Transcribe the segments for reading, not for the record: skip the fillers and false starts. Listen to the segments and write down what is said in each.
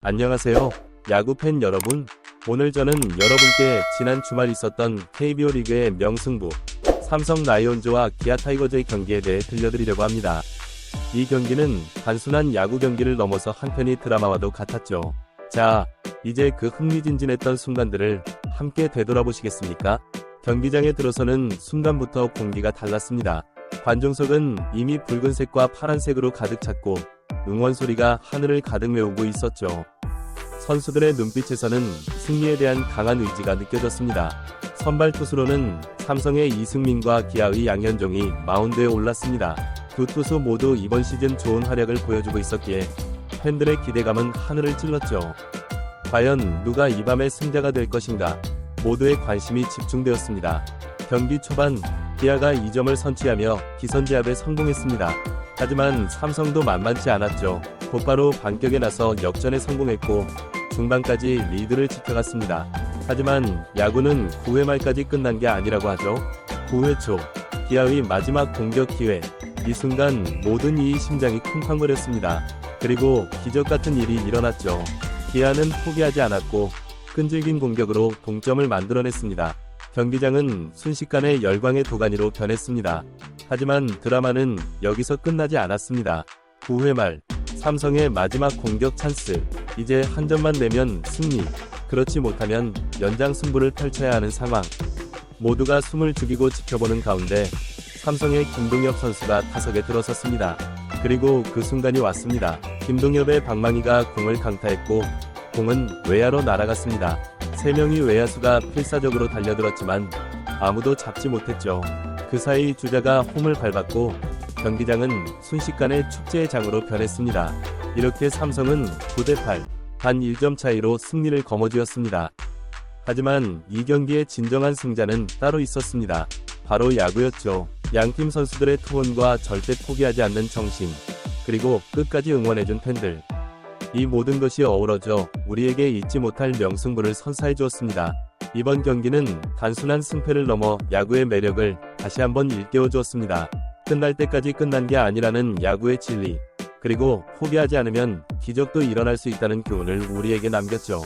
안녕하세요. 야구팬 여러분. 오늘 저는 여러분께 지난 주말 있었던 KBO 리그의 명승부 삼성 라이온즈와 기아 타이거즈의 경기에 대해 들려드리려고 합니다. 이 경기는 단순한 야구 경기를 넘어서 한편의 드라마와도 같았죠. 자, 이제 그 흥미진진했던 순간들을 함께 되돌아보시겠습니까? 경기장에 들어서는 순간부터 공기가 달랐습니다. 관중석은 이미 붉은색과 파란색으로 가득 찼고 응원 소리가 하늘을 가득 메우고 있었죠. 선수들의 눈빛에서는 승리에 대한 강한 의지가 느껴졌습니다. 선발 투수로는 삼성의 이승민과 기아의 양현종이 마운드에 올랐습니다. 두 투수 모두 이번 시즌 좋은 활약을 보여주고 있었기에 팬들의 기대감은 하늘을 찔렀죠. 과연 누가 이 밤의 승자가 될 것인가? 모두의 관심이 집중되었습니다. 경기 초반 기아가 2점을 선취하며 기선제압에 성공했습니다. 하지만 삼성도 만만치 않았죠. 곧바로 반격에 나서 역전에 성공했고 중반까지 리드를 지켜갔습니다. 하지만 야구는 9회 말까지 끝난 게 아니라고 하죠. 9회 초 기아의 마지막 공격 기회. 이 순간 모든 이의 심장이 쿵쾅거렸습니다. 그리고 기적같은 일이 일어났죠. 기아는 포기하지 않았고 끈질긴 공격으로 동점을 만들어냈습니다. 경기장은 순식간에 열광의 도가니로 변했습니다. 하지만 드라마는 여기서 끝나지 않았습니다. 9회 말 삼성의 마지막 공격 찬스. 이제 한 점만 내면 승리. 그렇지 못하면 연장 승부를 펼쳐야 하는 상황. 모두가 숨을 죽이고 지켜보는 가운데 삼성의 김동엽 선수가 타석에 들어섰습니다. 그리고 그 순간이 왔습니다. 김동엽의 방망이가 공을 강타했고 공은 외야로 날아갔습니다. 3명의 외야수가 필사적으로 달려들었지만 아무도 잡지 못했죠. 그 사이 주자가 홈을 밟았고 경기장은 순식간에 축제의 장으로 변했습니다. 이렇게 삼성은 9대8, 단 1점 차이로 승리를 거머쥐었습니다. 하지만 이 경기의 진정한 승자는 따로 있었습니다. 바로 야구였죠. 양팀 선수들의 투혼과 절대 포기하지 않는 정신, 그리고 끝까지 응원해준 팬들. 이 모든 것이 어우러져 우리에게 잊지 못할 명승부를 선사해 주었습니다. 이번 경기는 단순한 승패를 넘어 야구의 매력을 다시 한번 일깨워 주었습니다. 끝날 때까지 끝난 게 아니라는 야구의 진리, 그리고 포기하지 않으면 기적도 일어날 수 있다는 교훈을 우리에게 남겼죠.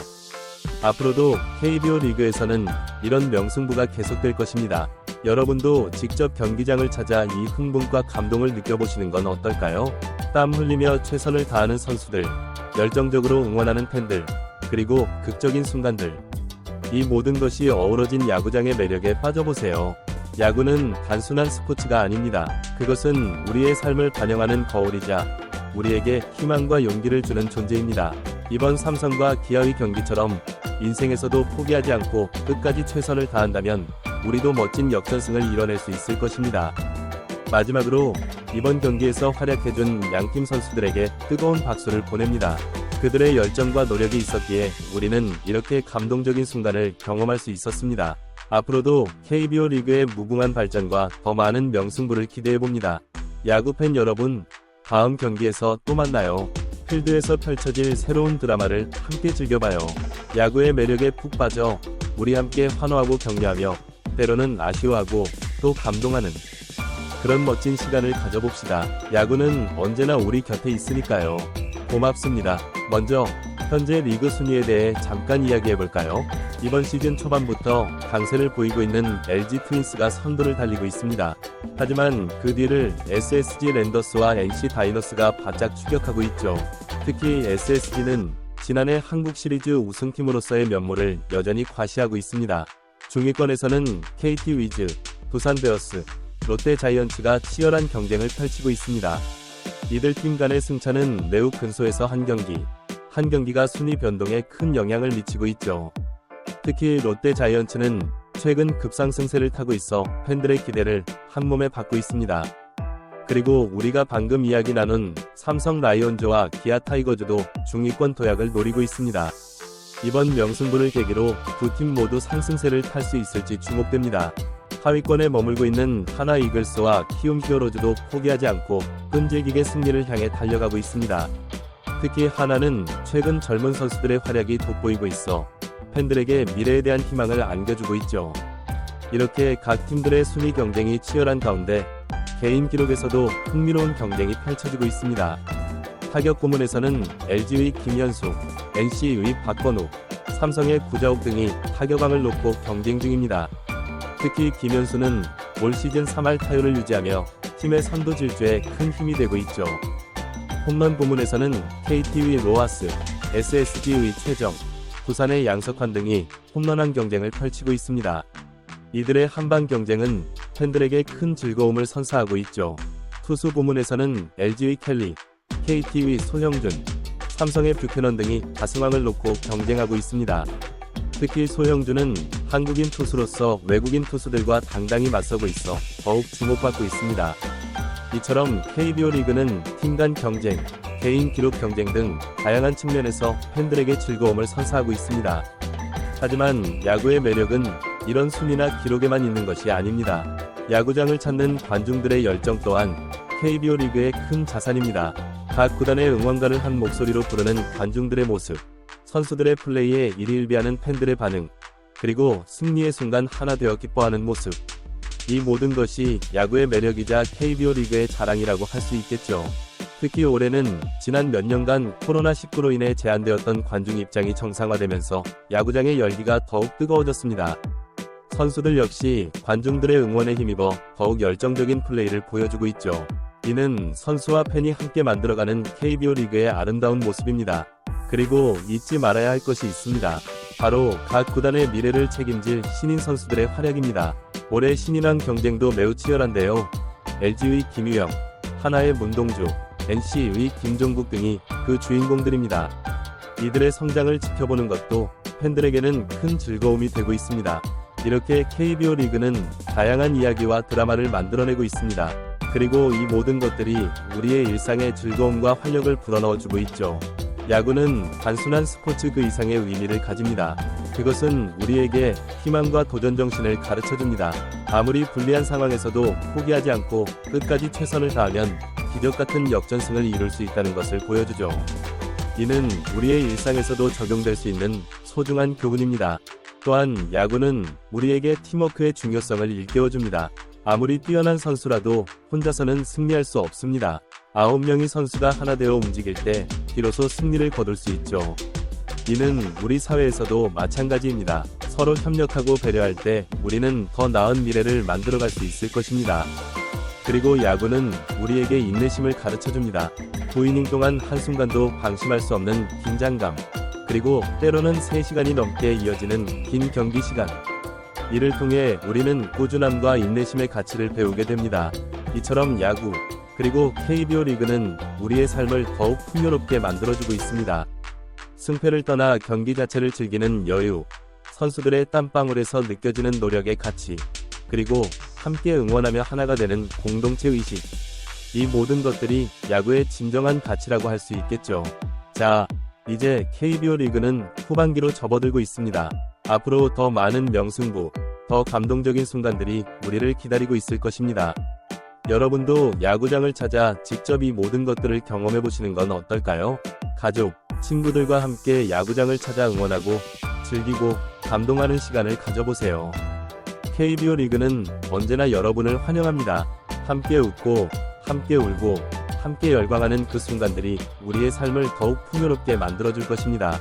앞으로도 KBO 리그에서는 이런 명승부가 계속될 것입니다. 여러분도 직접 경기장을 찾아 이 흥분과 감동을 느껴보시는 건 어떨까요? 땀 흘리며 최선을 다하는 선수들, 열정적으로 응원하는 팬들, 그리고 극적인 순간들. 이 모든 것이 어우러진 야구장의 매력에 빠져보세요. 야구는 단순한 스포츠가 아닙니다. 그것은 우리의 삶을 반영하는 거울이자 우리에게 희망과 용기를 주는 존재입니다. 이번 삼성과 기아의 경기처럼 인생에서도 포기하지 않고 끝까지 최선을 다한다면 우리도 멋진 역전승을 이뤄낼 수 있을 것입니다. 마지막으로 이번 경기에서 활약해준 양팀 선수들에게 뜨거운 박수를 보냅니다. 그들의 열정과 노력이 있었기에 우리는 이렇게 감동적인 순간을 경험할 수 있었습니다. 앞으로도 KBO 리그의 무궁한 발전과 더 많은 명승부를 기대해봅니다. 야구팬 여러분, 다음 경기에서 또 만나요. 필드에서 펼쳐질 새로운 드라마를 함께 즐겨봐요. 야구의 매력에 푹 빠져 우리 함께 환호하고 격려하며 때로는 아쉬워하고 또 감동하는 그런 멋진 시간을 가져봅시다. 야구는 언제나 우리 곁에 있으니까요. 고맙습니다. 먼저 현재 리그 순위에 대해 잠깐 이야기해볼까요? 이번 시즌 초반부터 강세를 보이고 있는 LG 트윈스가 선두를 달리고 있습니다. 하지만 그 뒤를 SSG 랜더스와 NC 다이너스가 바짝 추격하고 있죠. 특히 SSG는 지난해 한국 시리즈 우승팀으로서의 면모를 여전히 과시하고 있습니다. 중위권에서는 KT 위즈, 두산 베어스, 롯데 자이언츠가 치열한 경쟁을 펼치고 있습니다. 이들 팀 간의 승차는 매우 근소해서 한 경기가 순위 변동에 큰 영향을 미치고 있죠. 특히 롯데 자이언츠는 최근 급상승세를 타고 있어 팬들의 기대를 한몸에 받고 있습니다. 그리고 우리가 방금 이야기 나눈 삼성 라이온즈와 기아 타이거즈도 중위권 도약을 노리고 있습니다. 이번 명승부를 계기로 두 팀 모두 상승세를 탈 수 있을지 주목됩니다. 하위권에 머물고 있는 하나 이글스와 키움 히어로즈도 포기하지 않고 끈질기게 승리를 향해 달려가고 있습니다. 특히 하나는 최근 젊은 선수들의 활약이 돋보이고 있어 팬들에게 미래에 대한 희망을 안겨주고 있죠. 이렇게 각 팀들의 순위 경쟁이 치열한 가운데 개인 기록에서도 흥미로운 경쟁이 펼쳐지고 있습니다. 타격 고문에서는 LG의 김현수, NC의 박건우, 삼성의 구자욱 등이 타격왕을 놓고 경쟁 중입니다. 특히 김현수는 올 시즌 3할 타율을 유지하며 팀의 선두 질주에 큰 힘이 되고 있죠. 홈런 부문에서는 KT의 로하스, SSG의 최정, 부산의 양석환 등이 홈런왕 경쟁을 펼치고 있습니다. 이들의 한방 경쟁은 팬들에게 큰 즐거움을 선사하고 있죠. 투수 부문에서는 LG의 켈리, KT의 소형준, 삼성의 뷰캐넌 등이 다승왕을 놓고 경쟁하고 있습니다. 특히 소형준은 한국인 투수로서 외국인 투수들과 당당히 맞서고 있어 더욱 주목받고 있습니다. 이처럼 KBO 리그는 팀 간 경쟁, 개인 기록 경쟁 등 다양한 측면에서 팬들에게 즐거움을 선사하고 있습니다. 하지만 야구의 매력은 이런 순위나 기록에만 있는 것이 아닙니다. 야구장을 찾는 관중들의 열정 또한 KBO 리그의 큰 자산입니다. 각 구단의 응원가를 한 목소리로 부르는 관중들의 모습, 선수들의 플레이에 일희일비하는 팬들의 반응, 그리고 승리의 순간 하나 되어 기뻐하는 모습. 이 모든 것이 야구의 매력이자 KBO 리그의 자랑이라고 할 수 있겠죠. 특히 올해는 지난 몇 년간 코로나19로 인해 제한되었던 관중 입장이 정상화되면서 야구장의 열기가 더욱 뜨거워졌습니다. 선수들 역시 관중들의 응원에 힘입어 더욱 열정적인 플레이를 보여주고 있죠. 이는 선수와 팬이 함께 만들어가는 KBO 리그의 아름다운 모습입니다. 그리고 잊지 말아야 할 것이 있습니다. 바로 각 구단의 미래를 책임질 신인 선수들의 활약입니다. 올해 신인왕 경쟁도 매우 치열한데요. LG의 김유영, 하나의 문동주, NC의 김종국 등이 그 주인공들입니다. 이들의 성장을 지켜보는 것도 팬들에게는 큰 즐거움이 되고 있습니다. 이렇게 KBO 리그는 다양한 이야기와 드라마를 만들어내고 있습니다. 그리고 이 모든 것들이 우리의 일상에 즐거움과 활력을 불어넣어주고 있죠. 야구는 단순한 스포츠 그 이상의 의미를 가집니다. 그것은 우리에게 희망과 도전 정신을 가르쳐줍니다. 아무리 불리한 상황에서도 포기하지 않고 끝까지 최선을 다하면 기적 같은 역전승을 이룰 수 있다는 것을 보여주죠. 이는 우리의 일상에서도 적용될 수 있는 소중한 교훈입니다. 또한 야구는 우리에게 팀워크의 중요성을 일깨워줍니다. 아무리 뛰어난 선수라도 혼자서는 승리할 수 없습니다. 9명의 선수가 하나 되어 움직일 때 비로소 승리를 거둘 수 있죠. 이는 우리 사회에서도 마찬가지입니다. 서로 협력하고 배려할 때 우리는 더 나은 미래를 만들어갈 수 있을 것입니다. 그리고 야구는 우리에게 인내심을 가르쳐줍니다. 9이닝 동안 한순간도 방심할 수 없는 긴장감, 그리고 때로는 3시간이 넘게 이어지는 긴 경기 시간. 이를 통해 우리는 꾸준함과 인내심의 가치를 배우게 됩니다. 이처럼 야구, 그리고 KBO 리그는 우리의 삶을 더욱 풍요롭게 만들어주고 있습니다. 승패를 떠나 경기 자체를 즐기는 여유, 선수들의 땀방울에서 느껴지는 노력의 가치, 그리고 함께 응원하며 하나가 되는 공동체 의식. 이 모든 것들이 야구의 진정한 가치라고 할 수 있겠죠. 자, 이제 KBO 리그는 후반기로 접어들고 있습니다. 앞으로 더 많은 명승부, 더 감동적인 순간들이 우리를 기다리고 있을 것입니다. 여러분도 야구장을 찾아 직접 이 모든 것들을 경험해보시는 건 어떨까요? 가족, 친구들과 함께 야구장을 찾아 응원하고 즐기고 감동하는 시간을 가져보세요. KBO 리그는 언제나 여러분을 환영합니다. 함께 웃고, 함께 울고, 함께 열광하는 그 순간들이 우리의 삶을 더욱 풍요롭게 만들어줄 것입니다.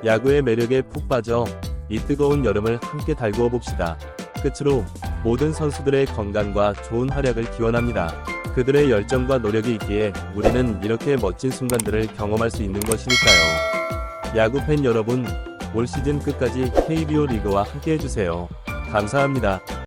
야구의 매력에 푹 빠져 이 뜨거운 여름을 함께 달구어 봅시다. 끝으로 모든 선수들의 건강과 좋은 활약을 기원합니다. 그들의 열정과 노력이 있기에 우리는 이렇게 멋진 순간들을 경험할 수 있는 것이니까요. 야구팬 여러분, 올 시즌 끝까지 KBO 리그와 함께 해주세요. 감사합니다.